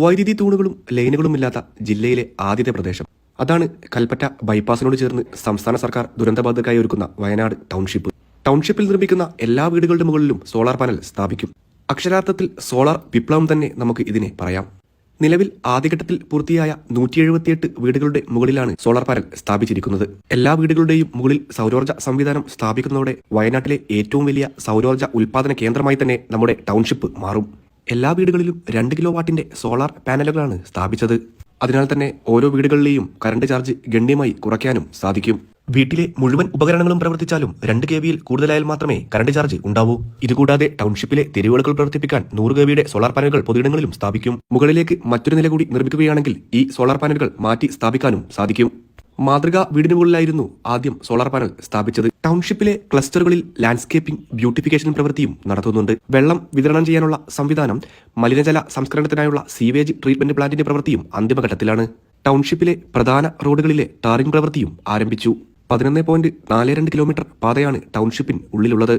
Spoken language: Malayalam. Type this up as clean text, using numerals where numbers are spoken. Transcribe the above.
വൈദ്യുതി തൂണുകളും ലൈനുകളുമില്ലാത്ത ജില്ലയിലെ ആദ്യത്തെ പ്രദേശം. അതാണ് കൽപ്പറ്റ ബൈപ്പാസിനോട് ചേർന്ന് സംസ്ഥാന സർക്കാർ ദുരന്തബാധിതർക്കായി ഒരുക്കുന്ന വയനാട് ടൗൺഷിപ്പ്. ടൗൺഷിപ്പിൽ നിർമ്മിക്കുന്ന എല്ലാ വീടുകളുടെ മുകളിലും സോളാർ പാനൽ സ്ഥാപിക്കും. അക്ഷരാർത്ഥത്തിൽ സോളാർ വിപ്ലവം തന്നെ നമുക്ക് ഇതിനെ പറയാം. നിലവിൽ ആദ്യഘട്ടത്തിൽ പൂർത്തിയായ 178 വീടുകളുടെ മുകളിലാണ് സോളാർ പാനൽ സ്ഥാപിച്ചിരിക്കുന്നത്. എല്ലാ വീടുകളുടെയും മുകളിൽ സൗരോർജ്ജ സംവിധാനം സ്ഥാപിക്കുന്നതോടെ വയനാട്ടിലെ ഏറ്റവും വലിയ സൗരോർജ്ജ ഉൽപാദന കേന്ദ്രമായി തന്നെ നമ്മുടെ ടൗൺഷിപ്പ് മാറും. എല്ലാ വീടുകളിലും 2 കിലോ വാട്ടിന്റെ സോളാർ പാനലുകളാണ് സ്ഥാപിച്ചത്. അതിനാൽ തന്നെ ഓരോ വീടുകളിലെയും കറണ്ട് ചാർജ് ഗണ്യമായി കുറയ്ക്കാനും സാധിക്കും. വീട്ടിലെ മുഴുവൻ ഉപകരണങ്ങളും പ്രവർത്തിച്ചാലും 2 kVയിൽ കൂടുതലായാൽ മാത്രമേ കറണ്ട് ചാർജ് ഉണ്ടാവൂ. ഇതുകൂടാതെ ടൗൺഷിപ്പിലെ തെരുവുകൾ പ്രവർത്തിപ്പിക്കാൻ 100 kVയുടെ സോളാർ പാനലുകൾ പൊതുയിടങ്ങളിലും സ്ഥാപിക്കും. മുകളിലേക്ക് മറ്റൊരു നില കൂടി നിർമ്മിക്കുകയാണെങ്കിൽ ഈ സോളാർ പാനലുകൾ മാറ്റി സ്ഥാപിക്കാനും സാധിക്കും. മാതൃകാ വീടിന് മുകളിലായിരുന്നു ആദ്യം സോളാർ പാനൽ സ്ഥാപിച്ചത്. ടൗൺഷിപ്പിലെ ക്ലസ്റ്ററുകളിൽ ലാൻഡ്സ്കേപ്പിംഗ് ബ്യൂട്ടിഫിക്കേഷൻ പ്രവൃത്തിയും നടത്തുന്നുണ്ട്. വെള്ളം വിതരണം ചെയ്യാനുള്ള സംവിധാനം, മലിനജല സംസ്കരണത്തിനായുള്ള സീവേജ് ട്രീറ്റ്മെന്റ് പ്ലാന്റിന്റെ പ്രവൃത്തിയും അന്തിമഘട്ടത്തിലാണ്. ടൗൺഷിപ്പിലെ പ്രധാന റോഡുകളിലെ ടാറിംഗ് പ്രവൃത്തിയും ആരംഭിച്ചു. 11.42 കിലോമീറ്റർ പാതയാണ് ടൗൺഷിപ്പിന് ഉള്ളിലുള്ളത്.